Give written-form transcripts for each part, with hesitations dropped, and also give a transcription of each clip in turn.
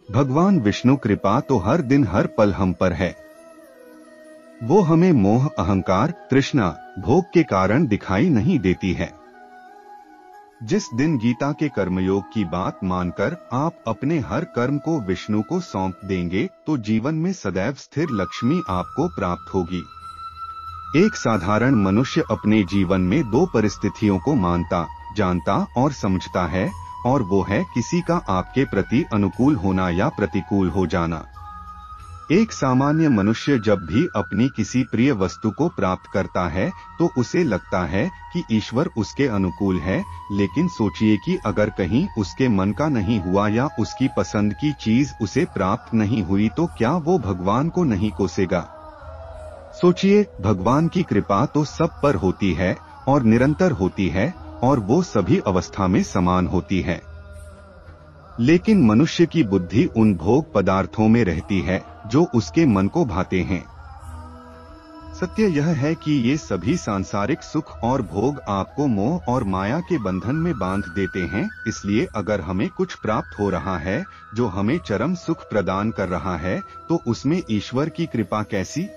भगवान विष्णु कृपा तो हर दिन हर पल हम पर है। वो हमें मोह, अहंकार, तृष्णा, भोग के कारण दिखाई नहीं देती है। जिस दिन गीता के कर्मयोग की बात मानकर आप अपने हर कर्म को विष्णु को सौंप देंगे तो जीवन में सदैव स्थिर लक्ष्मी आपको प्राप्त होगी। एक साधारण मनुष्य अपने जीवन में दो परिस्थितियों को मानता, जानता और समझता है, और वो है किसी का आपके प्रति अनुकूल होना या प्रतिकूल हो जाना। एक सामान्य मनुष्य जब भी अपनी किसी प्रिय वस्तु को प्राप्त करता है तो उसे लगता है कि ईश्वर उसके अनुकूल है, लेकिन सोचिए कि अगर कहीं उसके मन का नहीं हुआ या उसकी पसंद की चीज उसे प्राप्त नहीं हुई तो क्या वो भगवान को नहीं कोसेगा? सोचिए, भगवान की कृपा तो सब पर होती है और निरंतर होती है और वो सभी अवस्था में समान होती है। लेकिन मनुष्य की बुद्धि उन भोग पदार्थों में रहती है जो उसके मन को भाते हैं। सत्य यह है कि ये सभी सांसारिक सुख और भोग आपको मोह और माया के बंधन में बांध देते हैं। इसलिए अगर हमें कुछ प्राप्त हो रहा है जो हमें चरम सुख प्रदान कर रहा है तो उसमें ईश्वर की कृपा कैसी?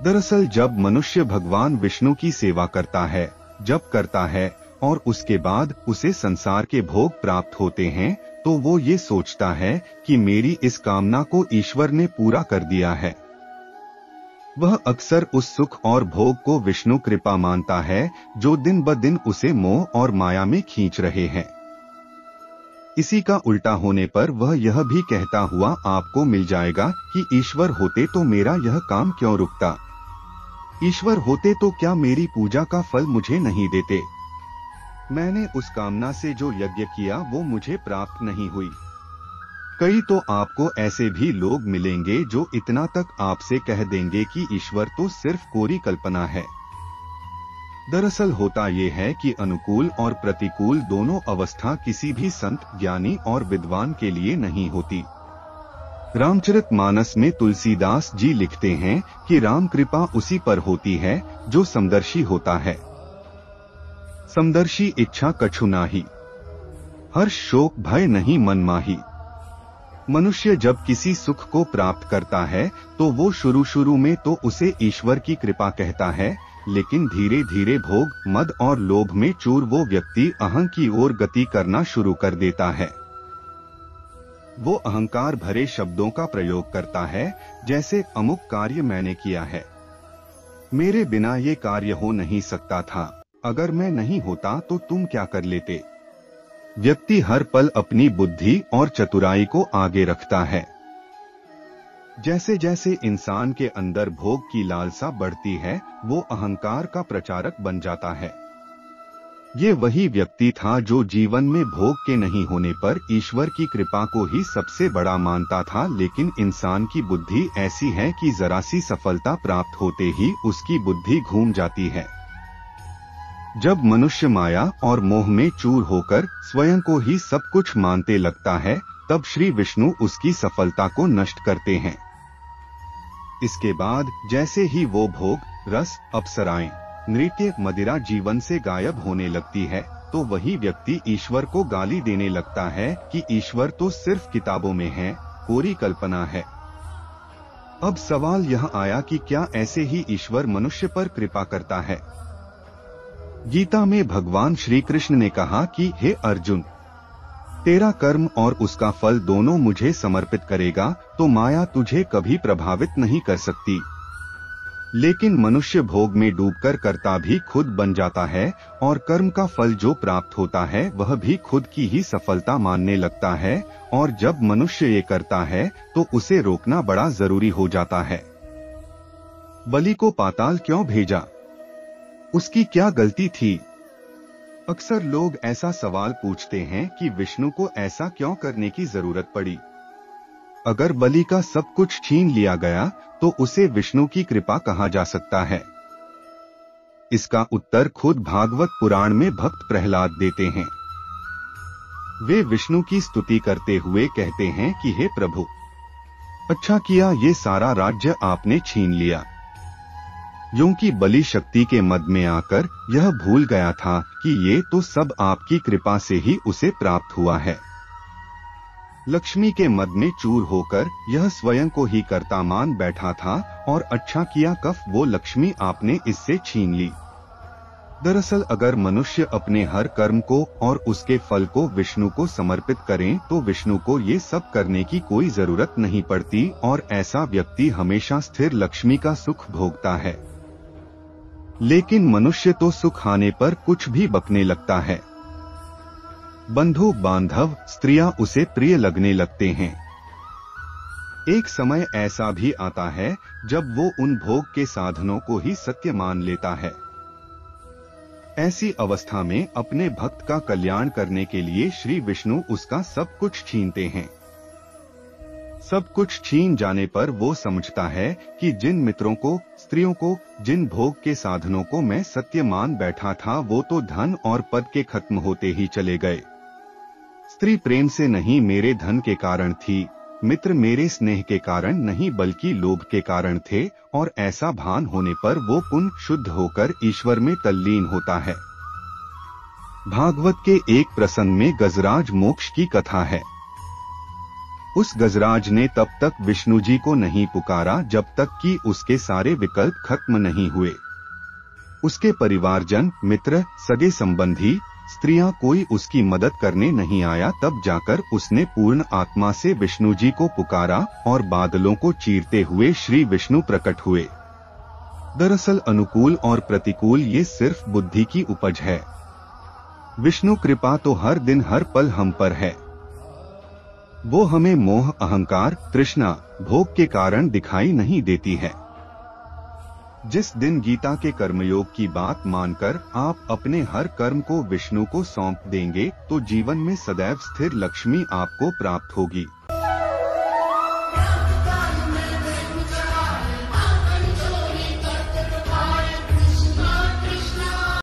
दरअसल जब मनुष्य भगवान विष्णु की सेवा करता है, जप करता है और उसके बाद उसे संसार के भोग प्राप्त होते हैं तो वो ये सोचता है कि मेरी इस कामना को ईश्वर ने पूरा कर दिया है। वह अक्सर उस सुख और भोग को विष्णु कृपा मानता है जो दिन ब दिन उसे मोह और माया में खींच रहे हैं। इसी का उल्टा होने पर वह यह भी कहता हुआ आपको मिल जाएगा कि ईश्वर होते तो मेरा यह काम क्यों रुकता? ईश्वर होते तो क्या मेरी पूजा का फल मुझे नहीं देते? मैंने उस कामना से जो यज्ञ किया वो मुझे प्राप्त नहीं हुई। कई तो आपको ऐसे भी लोग मिलेंगे जो इतना तक आपसे कह देंगे कि ईश्वर तो सिर्फ कोरी कल्पना है। दरअसल होता ये है कि अनुकूल और प्रतिकूल दोनों अवस्था किसी भी संत, ज्ञानी और विद्वान के लिए नहीं होती। रामचरितमानस में तुलसीदास जी लिखते हैं कि राम कृपा उसी पर होती है जो समदर्शी होता है। समदर्शी इच्छा कछु नाही, हर्ष शोक भय नहीं मन माही। मनुष्य जब किसी सुख को प्राप्त करता है तो वो शुरू में तो उसे ईश्वर की कृपा कहता है, लेकिन धीरे धीरे भोग, मद और लोभ में चूर वो व्यक्ति अहं की ओर गति करना शुरू कर देता है। वो अहंकार भरे शब्दों का प्रयोग करता है, जैसे अमुक कार्य मैंने किया है, मेरे बिना ये कार्य हो नहीं सकता था, अगर मैं नहीं होता तो तुम क्या कर लेते। व्यक्ति हर पल अपनी बुद्धि और चतुराई को आगे रखता है। जैसे जैसे इंसान के अंदर भोग की लालसा बढ़ती है वो अहंकार का प्रचारक बन जाता है। ये वही व्यक्ति था जो जीवन में भोग के नहीं होने पर ईश्वर की कृपा को ही सबसे बड़ा मानता था, लेकिन इंसान की बुद्धि ऐसी है कि जरा सी सफलता प्राप्त होते ही उसकी बुद्धि घूम जाती है। जब मनुष्य माया और मोह में चूर होकर स्वयं को ही सब कुछ मानते लगता है तब श्री विष्णु उसकी सफलता को नष्ट करते हैं। इसके बाद जैसे ही वो भोग, रस, अप्सराएं, नृत्य, मदिरा जीवन से गायब होने लगती है तो वही व्यक्ति ईश्वर को गाली देने लगता है कि ईश्वर तो सिर्फ किताबों में है, कोरी कल्पना है। अब सवाल यह आया कि क्या ऐसे ही ईश्वर मनुष्य पर कृपा करता है? गीता में भगवान श्री कृष्ण ने कहा कि हे अर्जुन, तेरा कर्म और उसका फल दोनों मुझे समर्पित करेगा तो माया तुझे कभी प्रभावित नहीं कर सकती। लेकिन मनुष्य भोग में डूबकर कर्ता भी खुद बन जाता है और कर्म का फल जो प्राप्त होता है वह भी खुद की ही सफलता मानने लगता है, और जब मनुष्य ये करता है तो उसे रोकना बड़ा जरूरी हो जाता है। बलि को पाताल क्यों भेजा? उसकी क्या गलती थी? अक्सर लोग ऐसा सवाल पूछते हैं कि विष्णु को ऐसा क्यों करने की जरूरत पड़ी? अगर बलि का सब कुछ छीन लिया गया तो उसे विष्णु की कृपा कहा जा सकता है? इसका उत्तर खुद भागवत पुराण में भक्त प्रहलाद देते हैं। वे विष्णु की स्तुति करते हुए कहते हैं कि हे प्रभु, अच्छा किया ये सारा राज्य आपने छीन लिया। क्योंकि बलि शक्ति के मद में आकर यह भूल गया था कि ये तो सब आपकी कृपा से ही उसे प्राप्त हुआ है। लक्ष्मी के मद में चूर होकर यह स्वयं को ही कर्ता मान बैठा था और अच्छा किया कफ वो लक्ष्मी आपने इससे छीन ली। दरअसल अगर मनुष्य अपने हर कर्म को और उसके फल को विष्णु को समर्पित करें तो विष्णु को ये सब करने की कोई जरूरत नहीं पड़ती और ऐसा व्यक्ति हमेशा स्थिर लक्ष्मी का सुख भोगता है। लेकिन मनुष्य तो सुख आने पर कुछ भी बकने लगता है। बंधु बांधव स्त्रियां उसे प्रिय लगने लगते हैं। एक समय ऐसा भी आता है जब वो उन भोग के साधनों को ही सत्य मान लेता है। ऐसी अवस्था में अपने भक्त का कल्याण करने के लिए श्री विष्णु उसका सब कुछ छीनते हैं। सब कुछ छीन जाने पर वो समझता है कि जिन मित्रों को, स्त्रियों को, जिन भोग के साधनों को मैं सत्य मान बैठा था वो तो धन और पद के खत्म होते ही चले गए। स्त्री प्रेम से नहीं मेरे धन के कारण थी, मित्र मेरे स्नेह के कारण नहीं बल्कि लोभ के कारण थे, और ऐसा भान होने पर वो पुनः शुद्ध होकर ईश्वर में तल्लीन होता है। भागवत के एक प्रसंग में गजराज मोक्ष की कथा है। उस गजराज ने तब तक विष्णु जी को नहीं पुकारा जब तक कि उसके सारे विकल्प खत्म नहीं हुए। उसके परिवारजन, मित्र, सगे संबंधी, स्त्रियां कोई उसकी मदद करने नहीं आया। तब जाकर उसने पूर्ण आत्मा से विष्णु जी को पुकारा और बादलों को चीरते हुए श्री विष्णु प्रकट हुए। दरअसल अनुकूल और प्रतिकूल ये सिर्फ बुद्धि की उपज है। विष्णु कृपा तो हर दिन हर पल हम पर है। वो हमें मोह, अहंकार, तृष्णा, भोग के कारण दिखाई नहीं देती है। जिस दिन गीता के कर्मयोग की बात मानकर आप अपने हर कर्म को विष्णु को सौंप देंगे तो जीवन में सदैव स्थिर लक्ष्मी आपको प्राप्त होगी।